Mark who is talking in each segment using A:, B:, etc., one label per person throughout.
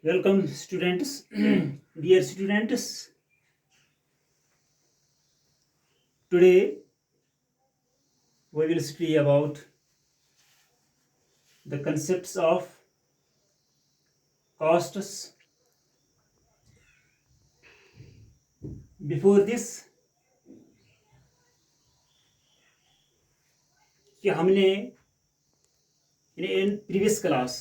A: Welcome students. Dear students, today we will study about the concepts of costs. Before this कि हमने in previous class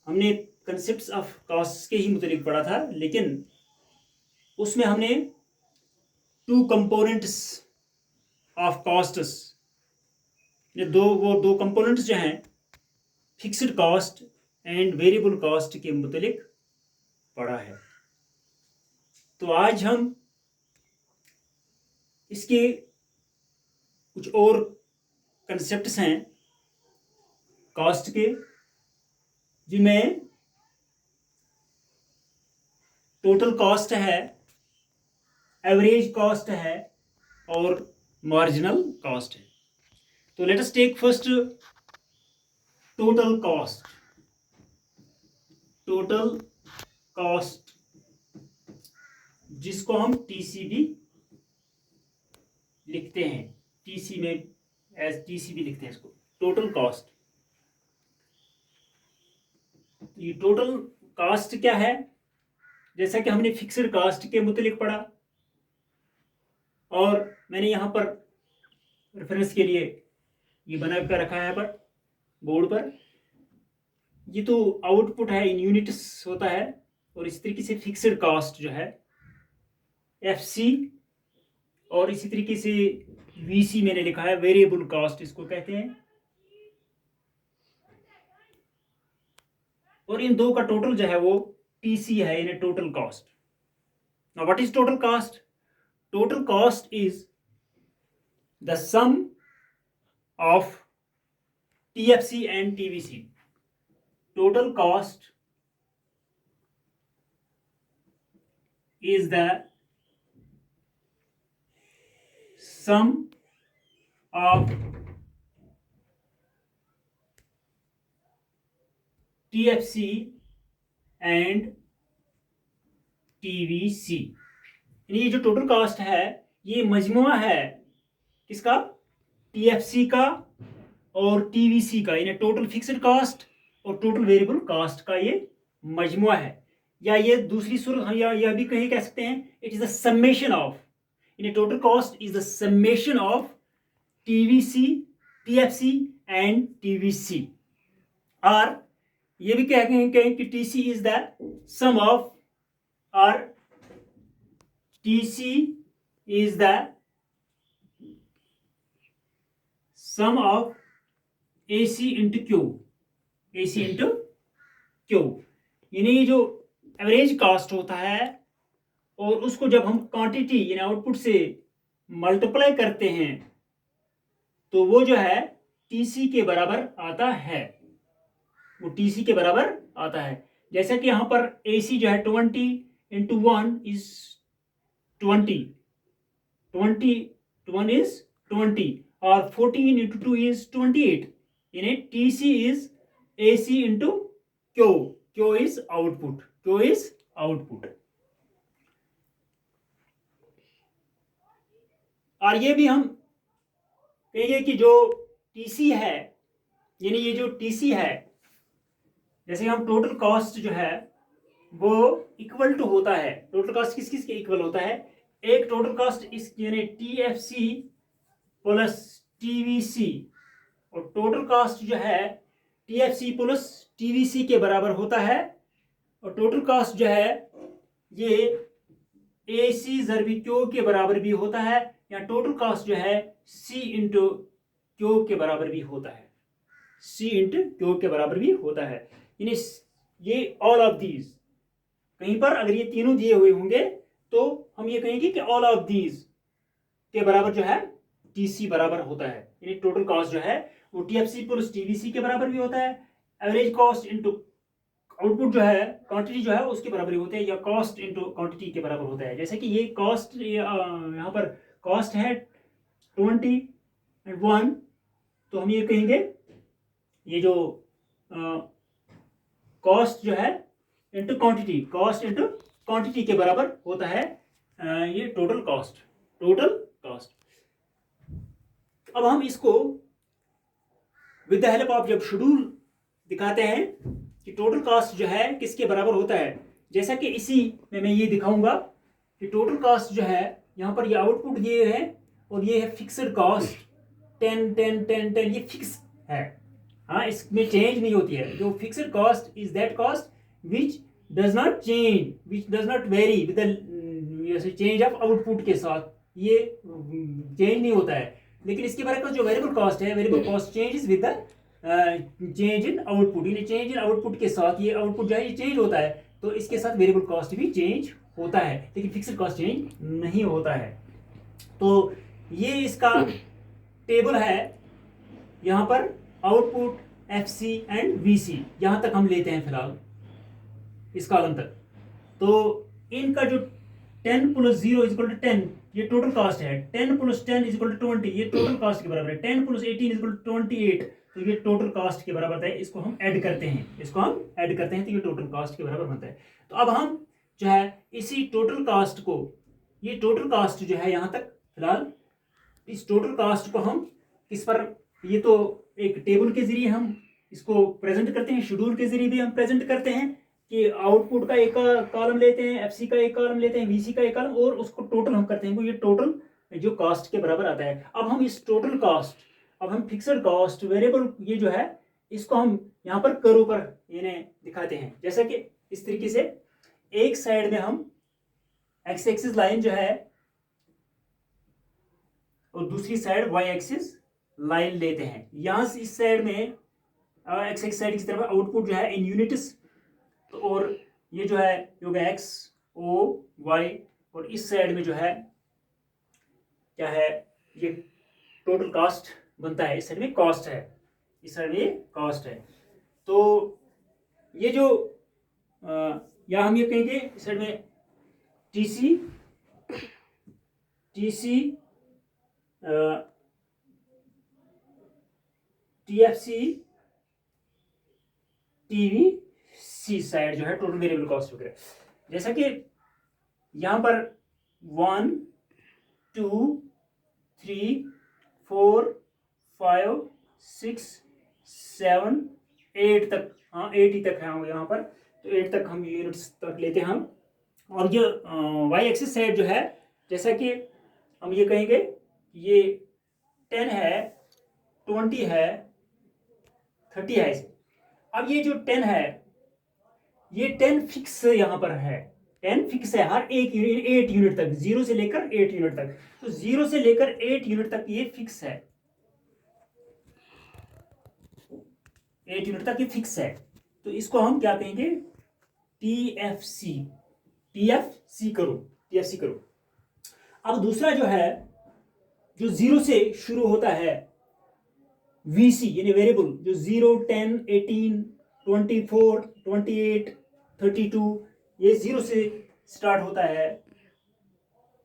A: हमने concepts of costs के ही मुतालिक पढ़ा था, लेकिन उसमें हमने two components of costs दो कंपोनेंट्स जो हैं fixed cost and variable cost के मुतालिक पढ़ा है। तो आज हम इसके कुछ और कंसेप्ट्स हैं कॉस्ट के, जिनमें टोटल कॉस्ट है, एवरेज कॉस्ट है और मार्जिनल कॉस्ट है। तो let us take first total cost. Total cost जिसको हम टीसीबी लिखते हैं, टीसी में एज टीसीबी लिखते हैं इसको, टोटल कॉस्ट। ये टोटल कॉस्ट क्या है? जैसा कि हमने फिक्स्ड कॉस्ट के मुतालिक पढ़ा, और मैंने यहाँ पर रेफरेंस के लिए ये बना कर रखा है पर बोर्ड पर। ये तो आउटपुट है, इन यूनिट्स होता है, और इस तरीके से फिक्स्ड कॉस्ट जो है एफसी, और इसी तरीके से वीसी मैंने लिखा है, वेरिएबल कॉस्ट इसको कहते हैं। और इन दो का टोटल जो है वो टीसी है, यानी total cost. Now what is total cost? Total cost is the sum of TFC and TVC. Total cost is the sum of TFC and TVC। ये जो टोटल कॉस्ट है ये मजमुआ है किसका? टीएफसी का और टीवीसी का, यानी टोटल फिक्स्ड कॉस्ट और टोटल वेरिएबल कॉस्ट का ये मजमुआ है। या ये दूसरी सूरत हम यह भी कहीं कह सकते हैं, it is the summation of, यानी total cost is the summation of TVC, TFC and TVC. और ये भी कहें कि TC is the sum of, और TC is the sum of AC into Q, AC into Q. यानी जो average cost होता है और उसको जब हम क्वांटिटी यानी आउटपुट से मल्टीप्लाई करते हैं तो वो जो है TC के बराबर आता है, वो TC के बराबर आता है। जैसे कि यहाँ पर AC जो है 20 इंटू 1 इज 20, 20 to 1 is 20, और 14 इंटू 2 इज 28, यानी TC is AC into Q, Q is output, Q is output. और ये भी हम कहेंगे कि जो TC है, यानी ये जो TC है, जैसे हम टोटल कॉस्ट जो है वो इक्वल टू होता है, टोटल कॉस्ट किस किस के इक्वल होता है? एक टोटल कॉस्ट इस यानी TFC प्लस TVC, और टोटल कॉस्ट जो है TFC प्लस TVC के बराबर होता है। और टोटल कॉस्ट जो है ये AC ज़रबी Q के बराबर भी होता है, या टोटल कॉस्ट जो है C इंटू Q के बराबर भी होता है, C इंटू Q के बराबर भी होता है। यानी ये ऑल ऑफ दीज, कहीं पर अगर ये तीनों दिए हुए होंगे तो हम ये कहेंगे कि ऑल ऑफ दीज के बराबर जो है TC बराबर होता है। यानी टोटल कॉस्ट जो है वो TFC प्लस TVC के बराबर भी होता है, एवरेज कॉस्ट इंटू आउटपुट जो है क्वांटिटी जो है उसके बराबर ही होते हैं, या कॉस्ट इंटू क्वांटिटी के बराबर होता है। जैसे कि ये कॉस्ट, यहाँ पर कॉस्ट है 20 and 1, तो हम ये कहेंगे ये जो कॉस्ट जो है into quantity, cost into quantity के बराबर होता है ये टोटल कॉस्ट, टोटल कॉस्ट। अब हम इसको विद द हेल्प ऑफ जब शेड्यूल दिखाते हैं कि टोटल कॉस्ट जो है किसके बराबर होता है, जैसा कि इसी में मैं ये दिखाऊंगा कि टोटल कॉस्ट जो है यहाँ पर ये आउटपुट ये है और ये है फिक्स्ड कॉस्ट 10 10 10 10, ये फिक्स है, हाँ, इसमें चेंज नहीं होती है। जो fixed cost is that cost which does not change, which does not very with the change of output के साथ, ये चेंज नहीं होता है। लेकिन इसके बारे में जो वेरिएबल कॉस्ट है, variable cost changes with the change in output, यानी चेंज इन आउटपुट के साथ ये आउटपुट जो है ये चेंज होता है, तो इसके साथ वेरिएबल कॉस्ट भी चेंज होता है, लेकिन फिक्स्ड कॉस्ट चेंज नहीं होता है। तो ये इसका टेबल है, यहाँ पर आउटपुट FC एंड VC यहाँ तक हम लेते हैं फिलहाल इस कॉलम तक। तो इनका जो 10 + 0 = 10 ये टोटल कॉस्ट है, 10 + 10 = 20 ये टोटल कॉस्ट के बराबर है, 10 + 18 = 28 तो ये टोटल कॉस्ट के बराबर है। इसको हम ऐड करते हैं, इसको हम ऐड करते हैं तो ये टोटल कॉस्ट के बराबर बनता है। तो अब हम जो है इसी टोटल कॉस्ट को, ये टोटल कॉस्ट जो है यहाँ तक फिलहाल, इस टोटल कॉस्ट को हम किस पर, ये तो एक टेबल के जरिए हम इसको प्रेजेंट करते हैं, शेड्यूल के जरिए भी हम प्रेजेंट करते हैं कि आउटपुट का एक कॉलम लेते हैं, FC का एक कॉलम लेते हैं, VC का एक कॉलम, और उसको टोटल हम करते हैं, ये टोटल जो कॉस्ट के बराबर आता है। अब हम इस टोटल कॉस्ट, अब हम फिक्स्ड कॉस्ट वेरिएबल ये जो है इसको हम यहाँ पर कर्व पर इन्हें दिखाते हैं, जैसा कि इस तरीके से एक साइड में हम एक्स एक्सिस लाइन जो है और दूसरी साइड वाई एक्सिस लाइन लेते हैं। यहां से इस साइड में एक्स एक्स साइड की तरफ आउटपुट जो है इन यूनिट्स, तो और ये जो है होगा एक्स ओ वाई, और इस साइड में जो है क्या है ये टोटल कॉस्ट बनता है, इस साइड में कॉस्ट है, इस साइड में कॉस्ट है। तो ये जो या हम ये कहेंगे इस साइड में TC TFC TVC साइड जो है टोटल वेरिएबल कॉस्ट वगैरह, जैसा कि यहाँ पर 1 2 3 4 5 6 7 8 तक, हाँ 8 ही तक है यहाँ पर, तो 8 तक हम यूनिट्स तक लेते हैं हम। और जो वाई एक्सिस साइड जो है, जैसा कि हम ये कहेंगे ये 10 है, 20 है, 30 है इसे। अब ये जो 10 है ये 10 फिक्स यहाँ पर है, 10 फिक्स है हर एक 8 यूनिट तक, 0 से लेकर 8 यूनिट तक, तो 0 से लेकर 8 यूनिट तक ये फिक्स है, 8 यूनिट तक ये फिक्स है। तो इसको हम क्या कहेंगे TFC करो। अब दूसरा जो है जो 0 से शुरू होता है VC यानी वेरिएबल, जो 0 10 18 24 28 32 ये 0 से स्टार्ट होता है,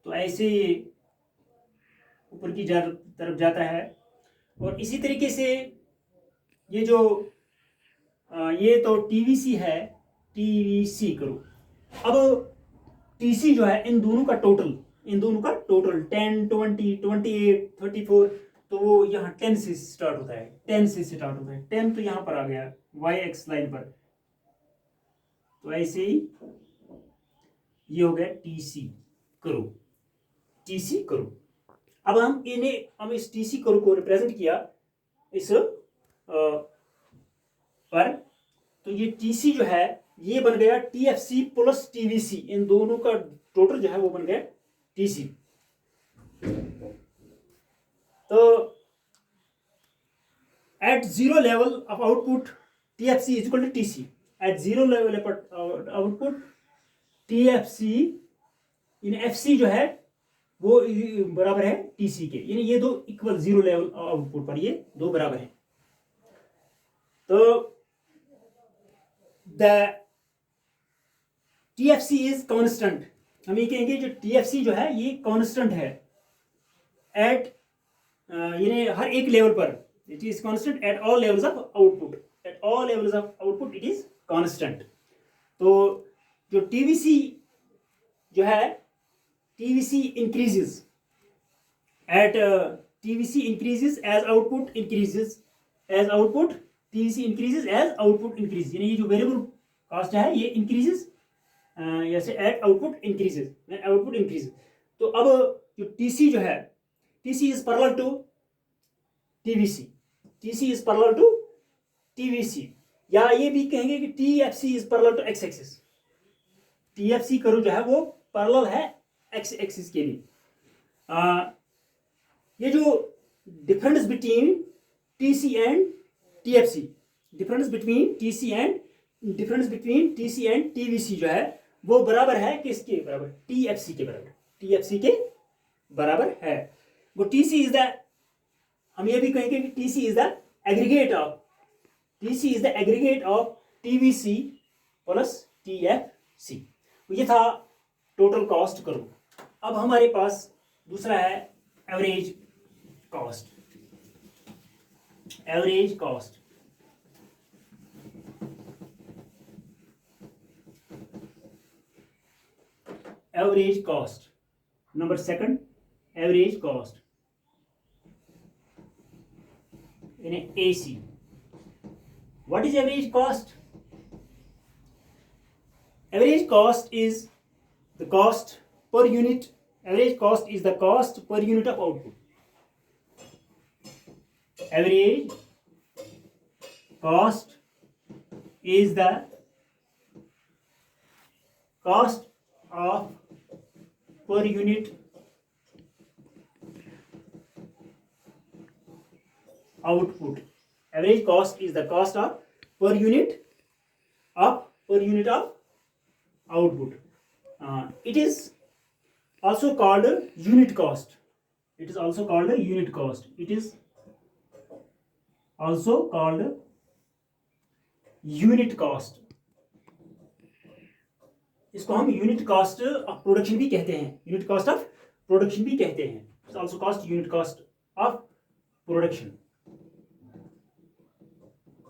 A: तो ऐसे ऊपर की तरफ जाता है। और इसी तरीके से ये जो ये तो TVC है, TVC करो। अब TC जो है इन दोनों का टोटल 10 20 28 34, तो वो यहाँ 10 से स्टार्ट होता है, 10 तो यहाँ पर आ गया वाई एक्स लाइन पर, तो ऐसे ही ये हो गया TC करो। अब हम इस TC करो को रिप्रेजेंट किया इस पर, तो ये TC जो है ये बन गया TFC + TVC, इन दोनों का टोटल जो है वो बन गया TC। तो at 0 level of output TFC is equal to TC, at 0 level of output TFC in FC जो है वो बराबर है TC के, यानी ये दो इक्वल 0 लेवल आउटपुट पर ये दो बराबर है। तो द TFC इज कांस्टेंट, हम ये कहेंगे जो TFC जो है ये कांस्टेंट है एट यानी हर एक लेवल पर, it is constant at all levels of output, it is constant. तो जो टीवीसी जो है, TVC increases at TVC increases as output increases, as output TVC increases as output increase, यानी ये जो वेरिएबल कॉस्ट है ये इंक्रीजेस जैसे at output increases, output increases. तो अब जो टीसी जो है, TC is parallel to TVC, TC is parallel to TVC, या ये भी कहेंगे कि TFC is parallel to X axis. TFC करो जो है वो पैरेलल है एक्स एक्सिस के लिए। ये जो difference between TC and TFC, difference between TC and TVC जो है वो बराबर है किसके बराबर? टीएफसी के बराबर, टीएफसी के बराबर है। वो टीसी इज द, हम ये भी कहेंगे कि TC is the aggregate of TVC plus TFC. ये था टोटल कॉस्ट करो। अब हमारे पास दूसरा है average cost. Average cost, average cost number second, average cost in AC. What is average cost? Average cost is the cost per unit. Average cost is the cost per unit of output. Average cost is the cost of per unit output. Average cost is the cost of per unit of output. It is also called unit cost. It is also called unit cost. It is also called unit cost. इसको हम unit cost of production भी कहते हैं, unit cost of production भी कहते हैं। It's also cost unit cost of production,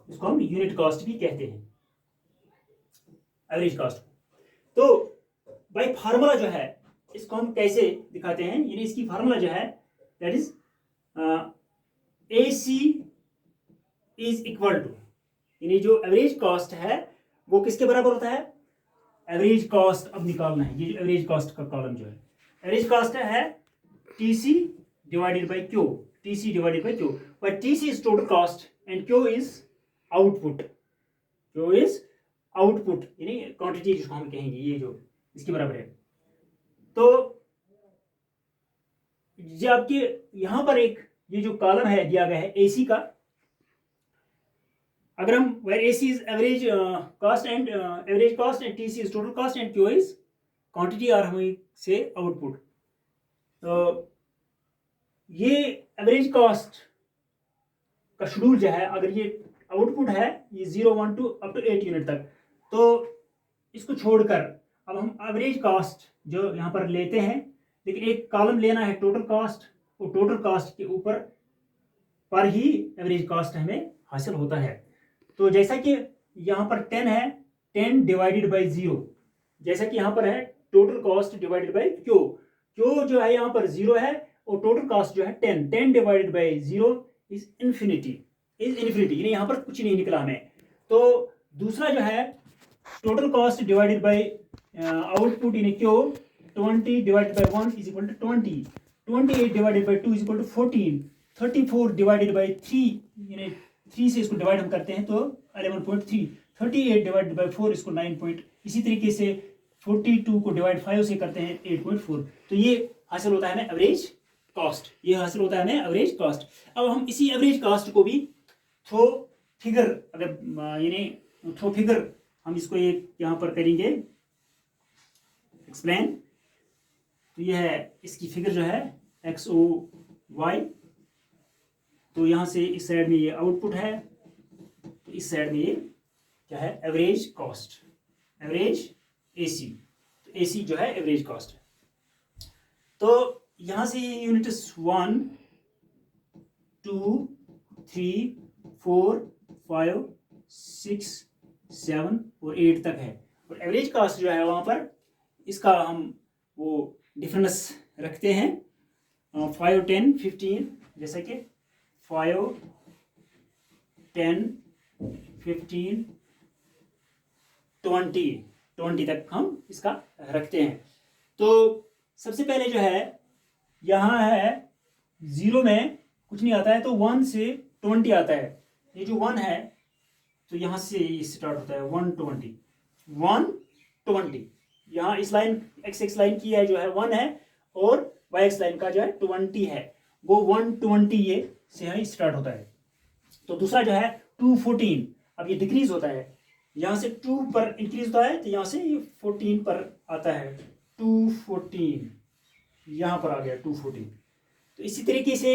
A: इसको हम यूनिट कॉस्ट भी कहते हैं एवरेज कॉस्ट। तो बाय फार्मूला जो है इसको हम कैसे दिखाते हैं, यानी इसकी फार्मूला जो है that is AC is equal to, यानी जो एवरेज कॉस्ट है वो किसके बराबर होता है? एवरेज कॉस्ट अब निकालना है। ये एवरेज कॉस्ट का कॉलम जो है, एवरेज कॉस्ट है TC divided by Q, TC divided by Q, but TC is total cost and Q is output, जो इज आउटपुट यानी क्वांटिटी जिसको हम कहेंगे, ये जो इसके बराबर है। तो जो आपके यहां पर एक ये जो कॉलम है दिया गया है AC का, अगर हम where AC is average cost and TC is total cost and Q is quantity और हमें से आउटपुट। तो ये एवरेज कॉस्ट का शेड्यूल जो है, अगर ये आउटपुट है ये 0, 1 to up to 8 यूनिट तक, तो इसको छोड़कर अब हम एवरेज कॉस्ट जो यहाँ पर लेते हैं, लेकिन एक कॉलम लेना है टोटल कॉस्ट, वो टोटल कॉस्ट के ऊपर पर ही एवरेज कॉस्ट हमें हासिल होता है। तो जैसा कि यहाँ पर 10 है, 10 डिवाइडेड बाई 0, जैसा कि यहाँ पर है total cost divided by Q जो है यहाँ पर 0 है और टोटल कॉस्ट जो है 10 डिवाइडेड बाई 0 इज इन्फिनिटी, यानी यहाँ पर कुछ नहीं निकला हमें। तो दूसरा जो है total cost divided by output in Q, 20 divided by 1 is equal to 20, 28 divided by 2 is equal to 14, 34 divided by 3, यानी 3 से इसको डिवाइड हम करते हैं तो 11.3, 38 डिवाइडेड बाई 4 इसको 9. इसी तरीके से 42 को डिवाइड 5 से करते हैं 8.4। तो ये हासिल होता है हमें एवरेज कॉस्ट, ये हासिल होता है हमें एवरेज कॉस्ट। अब हम इसी एवरेज कॉस्ट को भी थ्रो फिगर, अगर यानी थ्रो फिगर हम इसको एक यहाँ पर करेंगे एक्सप्लेन। तो ये है इसकी फिगर जो है XOY, तो यहाँ से इस साइड में ये आउटपुट है, तो इस साइड में ये क्या है एवरेज कॉस्ट, एवरेज AC, तो AC जो है एवरेज कॉस्ट है। तो यहाँ से यूनिट्स 1, 2, 3, 4, 5, 6, 7 और 8 तक है, और एवरेज कास्ट जो है वहाँ पर इसका हम वो डिफरेंस रखते हैं 5, 10, 15, जैसे कि 5, 10, 15, 20 तक हम इसका रखते हैं। तो सबसे पहले जो है यहाँ है 0 में कुछ नहीं आता है, तो 1 से 20 आता है। ये जो 1 है तो यहाँ से ये स्टार्ट होता है 120, 120। यहाँ इस लाइन x लाइन की है जो है 1 है, और y लाइन का जो है 20 है, वो 120 ये से यहाँ स्टार्ट होता है। तो दूसरा जो है 214, अब ये डिक्रीज होता है, यहाँ से 2 पर इंक्रीज होता है, तो यहाँ से ये 14 पर आता है, 214 यहाँ पर आ गया 214। तो इसी तरीके से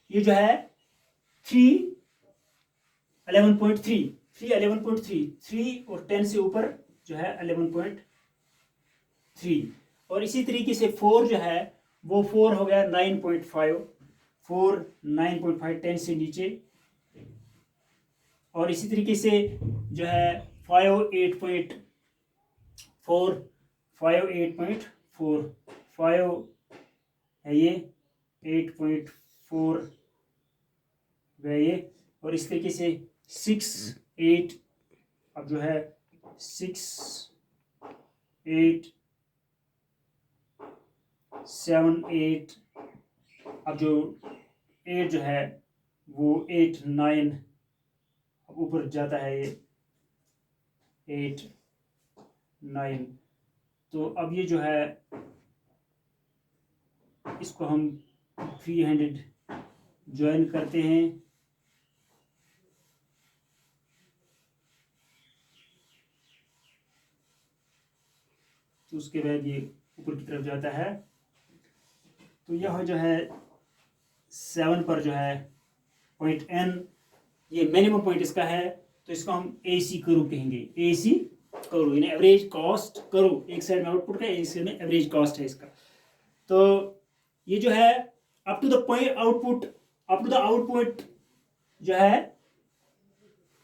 A: ये जो है 11.3 3 और 10 से ऊपर जो है 11.3, और इसी तरीके से 4 जो है वो 4 हो गया 9.5, 4 9.5 10 से नीचे, और इसी तरीके से जो है 5 8.4, 5 8.4, 5 है ये 8.4 है ये, और इस तरीके से 6 8, अब जो है 6 8 7 8, अब जो 8 जो है वो 8 9, अब ऊपर जाता है ये 8 9। तो अब ये जो है इसको हम फ्री हैंडेड ज्वाइन करते हैं, तो उसके बाद ये ऊपर की तरफ जाता है। तो यह जो है 7 पर जो है पॉइंट n, ये मिनिमम पॉइंट इसका है, तो इसको हम AC करो कहेंगे, AC करो यानी एवरेज कॉस्ट करो। एक साइड में आउटपुट का, एक साइड में एवरेज कॉस्ट है इसका। तो ये जो है up to the point output, up to the output जो है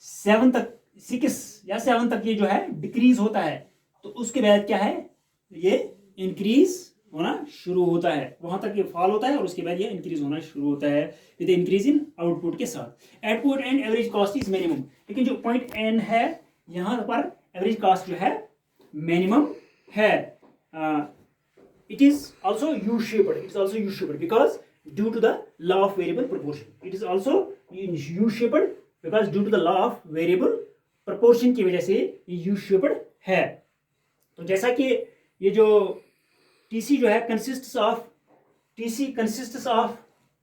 A: 7 तक, 6 या 7 तक ये जो है डिक्रीज होता है, तो उसके बाद क्या है ये इंक्रीज होना शुरू होता है, वहां तक ये फॉल होता है और उसके बाद ये इंक्रीज होना शुरू होता है विद इंक्रीज इन आउटपुट के साथ। At point and average cost is minimum, लेकिन जो पॉइंट एन है यहाँ पर एवरेज कॉस्ट जो है मिनिमम है। it is also U-shaped because due to the law of variable proportion. It is also U-shaped because due to the law of variable proportion की वजह से ये U-shaped है। तो जैसा कि ये जो TC जो है consists of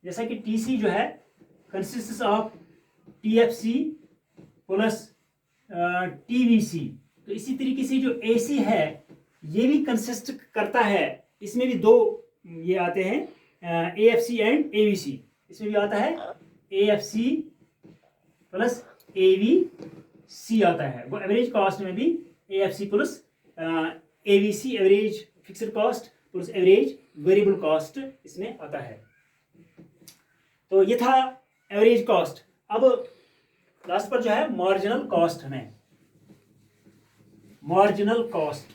A: जैसा कि TC जो है consists of TFC plus TVC, तो इसी तरीके से जो AC है ये भी कंसिस्ट करता है, इसमें भी 2 ये आते हैं AFC एंड AVC, इसमें भी आता है AFC प्लस AVC आता है। वो एवरेज कॉस्ट में भी AFC plus AVC, average fixed cost plus average variable cost इसमें आता है। तो ये था एवरेज कॉस्ट। अब लास्ट पर जो है मार्जिनल कॉस्ट हमें, marginal cost,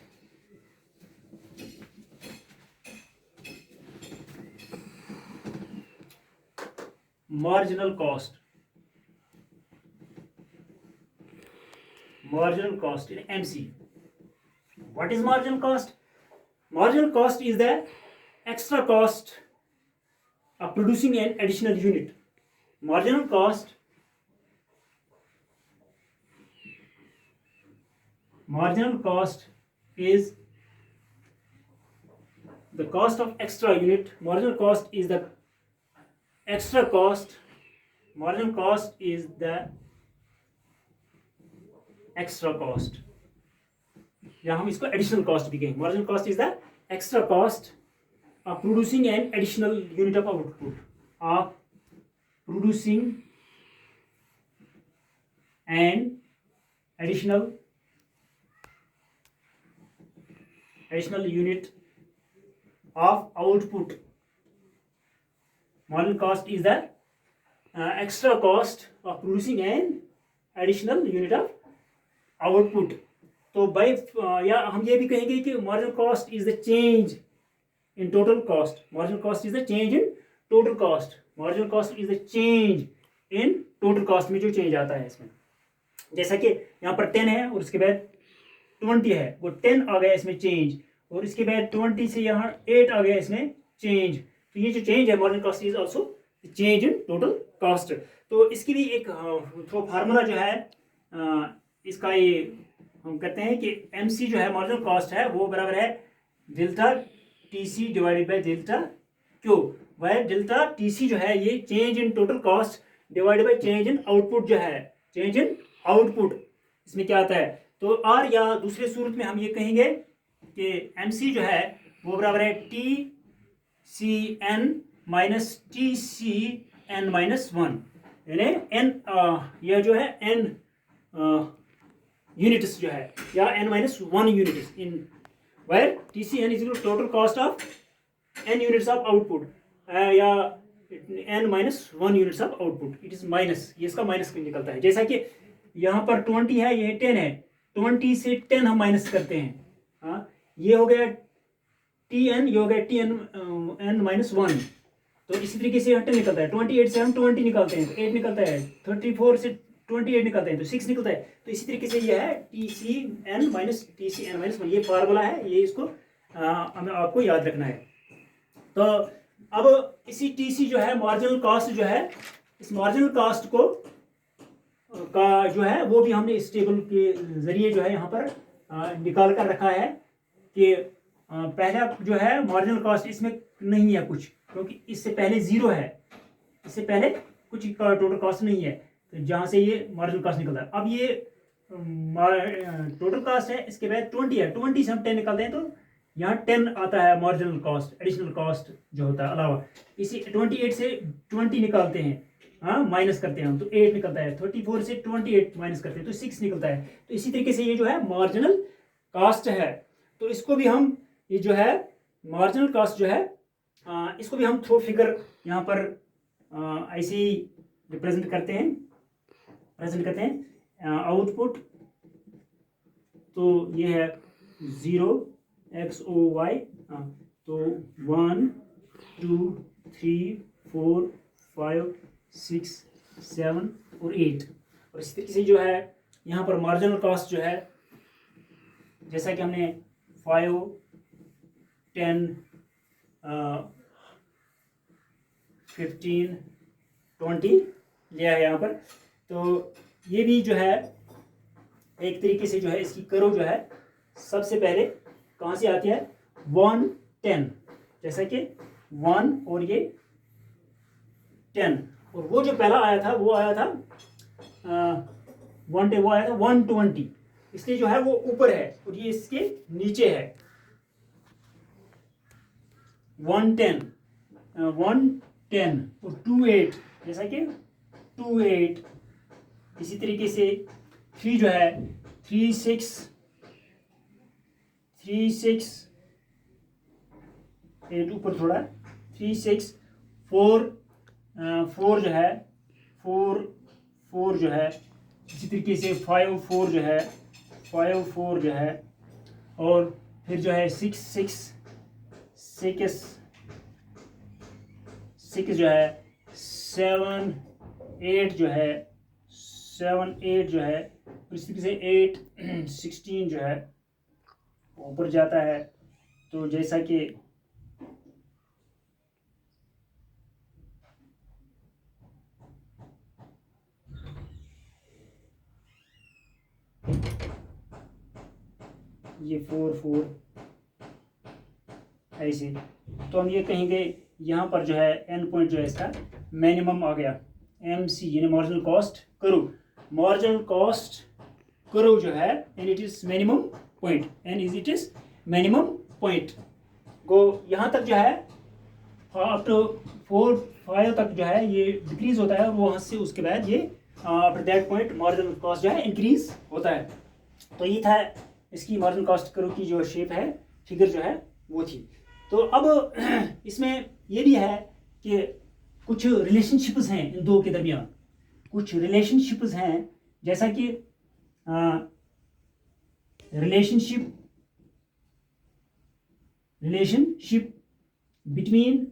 A: marginal cost in MC. What is marginal cost? Marginal cost is the extra cost of producing an additional unit. Marginal cost is the cost of extra unit. Marginal cost is the extra cost, marginal cost is the extra cost, या हम इसको additional cost भी कहेंगे। Marginal cost is the extra cost of producing an additional unit of output, of producing an additional unit of output. Marginal cost is the extra cost of producing an additional unit of output. तो bye या हम ये भी कहेंगे कि marginal cost is the change in total cost. Marginal cost is the change in total cost. Marginal cost is the change in total cost में जो change आता है इसमें। जैसा कि यहाँ पर 10 है और उसके बाद 20 है, वो 10 आ गया इसमें चेंज, और इसके बाद 20 से यहाँ 8 आ गया इसमें चेंज। तो ये जो चेंज है marginal cost is also change in total cost. तो इसकी भी एक फार्मूला जो है इसका ये हम कहते हैं कि MC जो है मार्जिनल कॉस्ट है वो बराबर है delta TC divided by delta Q। वह डेल्टा TC जो है ये change in total cost divided by change in output जो है, चेंज इन आउटपुट इसमें क्या आता है। तो R या दूसरे सूरत में हम ये कहेंगे कि MC जो है वो बराबर है TCN माइनस TCN माइनस 1, यानी N यह जो है N यूनिट्स जो है या N minus 1 units in where TCN is equal to total cost of N units of output या N minus 1 units of output. It is minus, ये इसका माइनस निकलता है। जैसा कि यहाँ पर 20 है, ये 10 है, 20 से 10 हम माइनस करते हैं, हाँ ये हो गया TN, ये हो गया TN N माइनस 1। तो इसी तरीके से 10 निकलता है, 28 से हम 20 निकालते हैं तो 8 निकलता है, 34 से 28 निकलते हैं तो 6 निकलता है। तो इसी तरीके से ये है TCN माइनस TCN माइनस 1, ये फार्मूला है, ये इसको हमें आपको याद रखना है। तो अब इसी TC जो है मार्जिनल कॉस्ट जो है, इस मार्जिनल कॉस्ट को का जो है वो भी हमने इस टेबल के जरिए जो है यहाँ पर निकाल कर रखा है कि पहला जो है मार्जिनल कॉस्ट इसमें नहीं है कुछ, क्योंकि इससे पहले 0 है, इससे पहले कुछ टोटल कॉस्ट नहीं है, तो जहाँ से ये मार्जिनल कॉस्ट निकलता है। अब ये टोटल कॉस्ट है, इसके बाद 20 है, 20 से हम 10 निकालते हैं तो यहाँ 10 आता है मार्जिनल कॉस्ट, एडिशनल कॉस्ट जो होता है अलावा। इसी 28 से 20 निकालते हैं, हाँ माइनस करते हैं हम तो 8 निकलता है, 34 से 28 माइनस करते हैं तो 6 निकलता है। तो इसी तरीके से ये जो है मार्जिनल कॉस्ट है, तो इसको भी हम ये जो है मार्जिनल कॉस्ट जो है इसको भी हम थ्रू फिगर यहाँ पर ऐसे ही रिप्रेजेंट करते हैं, प्रेजेंट करते हैं। आउटपुट तो ये है 0 XOY, तो 1 2 3 4 5 6 7 और 8। और इस तरीके से जो है यहाँ पर मार्जिनल कॉस्ट जो है, जैसा कि हमने 5 10 15 20 लिया है यहाँ पर। तो ये भी जो है एक तरीके से जो है इसकी कर्व जो है सबसे पहले कहाँ से आती है 1 10, जैसा कि 1 और ये 10, और वो जो पहला आया था वो आया था 120, इसलिए जो है वो ऊपर है और ये इसके नीचे है 110 और 28, जैसा कि 28। इसी तरीके से 3 जो है 3 6 8 ऊपर थोड़ा 3 6 4 4 जो है 4 जो है। इसी तरीके से 5 4 जो है 5 4 जो है, और फिर जो है 6 जो है 7 8 जो है 7 8 जो है, इस तरीके से 8 16 जो है ऊपर जाता है। तो जैसा कि ये 4 ऐसे, तो हम ये कहेंगे यहाँ पर जो है एंड पॉइंट जो है इसका मिनिमम आ गया। MC यानी मार्जिनल कॉस्ट करो, मार्जिनल कॉस्ट करो जो है and it is minimum point, and is it is minimum point को यहाँ तक जो है अप टू 4 5 तक जो है ये डिक्रीज होता है, और वहाँ से उसके बाद ये after that point marginal cost जो है इंक्रीज होता है। तो ये था इसकी मार्जिनल कॉस्ट करो की जो शेप है, फिगर जो है वो थी। तो अब इसमें ये भी है कि कुछ रिलेशनशिप्स हैं इन दो के दरमियान, कुछ रिलेशनशिप्स हैं, जैसा कि relationship between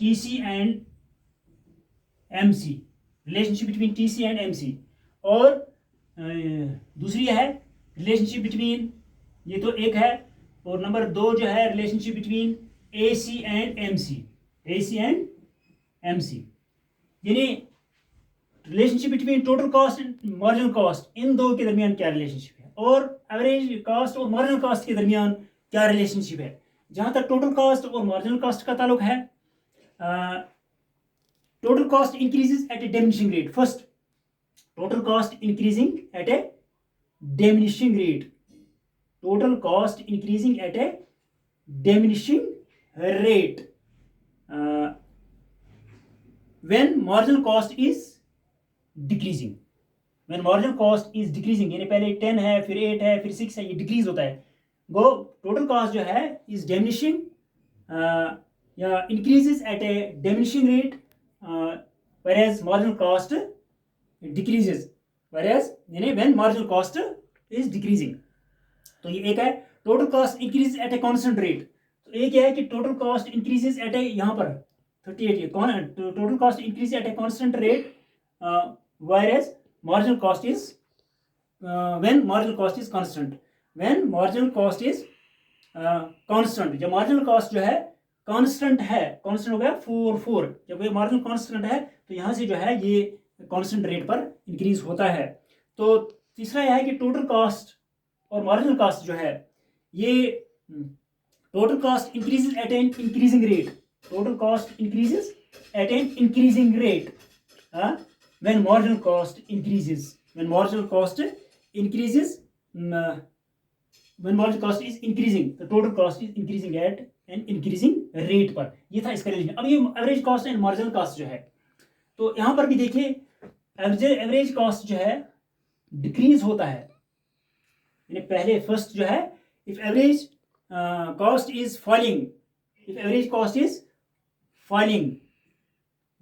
A: TC and MC, relationship between TC and MC। और दूसरी है रिलेशनशिप बिटवीन, ये तो एक है, और नंबर 2 जो है relationship between AC and MC, AC and MC, यानी relationship between total cost and marginal cost, इन दो के दरमियान क्या रिलेशनशिप है, और एवरेज कॉस्ट और मार्जिनल कॉस्ट के दरमियान क्या रिलेशनशिप है। जहां तक टोटल कॉस्ट और मार्जिनल कॉस्ट का ताल्लुक है, total cost increases at a diminishing rate. First, total cost increasing at a diminishing rate. Total cost increasing at a diminishing rate. When marginal cost is decreasing. When marginal cost is decreasing, यानी पहले 10 है, फिर 8 है, फिर 6 है, ये decrease होता है। वो टोटल कॉस्ट जो है इज डिमिनिशिंग या इंक्रीजेस एट ए diminishing rate, whereas marginal cost decreases, whereas यानी when marginal cost is decreasing। तो ये एक है total cost increases at a constant rate। तो एक है कि total cost increases at a, यहाँ पर 38 total cost increases at a constant rate, whereas marginal cost is when marginal cost is constant। when marginal cost is constant, जब marginal cost जो है constant है, कांस्टेंट हो गया 4, जब ये मार्जिनल कांस्टेंट है तो यहाँ से जो है ये कांस्टेंट रेट पर इंक्रीज होता है। तो तीसरा यह है कि टोटल कॉस्ट और मार्जिनल कॉस्ट जो है ये total cost increases eight an increasing rate, total cost increases eight an increasing rate when marginal cost increases, when marginal cost increases, when marginal cost is increasing the total cost is increasing at an increasing rate पर। ये था इसका relation. अब ये average cost and marginal cost जो है, तो यहाँ पर भी देखिए एवरेज कॉस्ट जो है डिक्रीज होता है, यानी पहले फर्स्ट जो है if average cost is falling, if average cost is falling,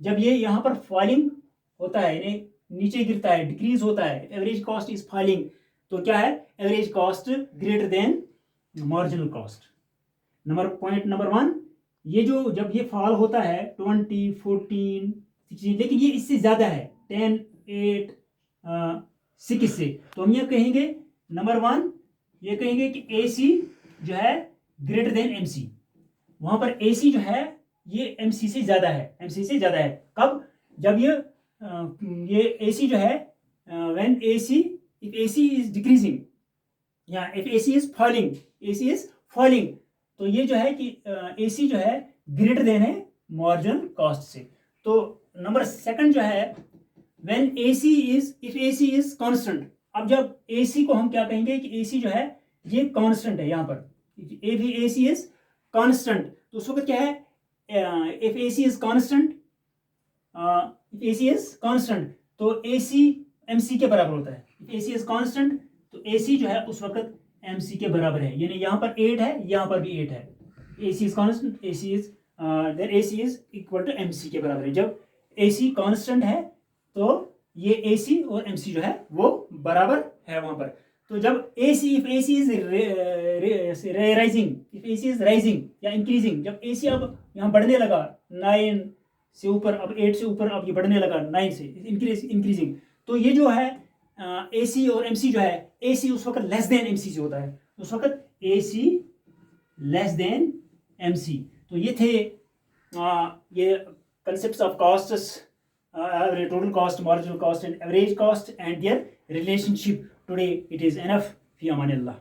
A: जब ये यहाँ पर फॉलिंग होता है यानी नीचे गिरता है, डिक्रीज होता है, एवरेज कॉस्ट इज फॉलिंग, तो क्या है average cost greater than marginal cost. Point number 1, ये जो जब ये फॉल होता है 20, 14, 16, लेकिन ये इससे ज्यादा है 10, 8, 6 से, तो हम ये कहेंगे नंबर 1 ये कहेंगे कि AC जो है ग्रेटर देन MC। वहां पर AC जो है ये MC से ज्यादा है, MC से ज्यादा है। कब? जब ये AC जो है when AC, if AC is decreasing या if AC is falling, AC is falling, तो ये जो है कि AC जो है ग्रेटर देन है मार्जिनल कॉस्ट से। तो नंबर 2 जो है when AC is, if AC is constant, अब जब AC को हम क्या कहेंगे कि AC जो है ये कांस्टेंट है, यहाँ पर AC is constant, तो उस वक्त क्या है if AC is constant, if AC is constant तो AC MC के बराबर होता है। AC is constant तो AC जो है उस वक्त MC के बराबर है, यानी यहाँ पर 8 है, यहाँ पर भी 8 है। AC is constant, then AC is equal to MC के बराबर है। जब AC constant है तो ये AC और MC जो है वो बराबर है वहां पर। तो जब AC, if AC is rising, if AC is rising या increasing, जब AC अब यहाँ बढ़ने लगा 9 से ऊपर, अब 8 से ऊपर, अब ये बढ़ने लगा 9 से, इंक्रीजिंग, तो ये जो है AC और MC जो है, AC उस वक्त लेस देन MC से होता है, उस वक्त AC लेस देन MC। तो ये थे ये concepts of costs, total cost, marginal cost and average cost and their relationship. Today it is enough. Fi amanillah.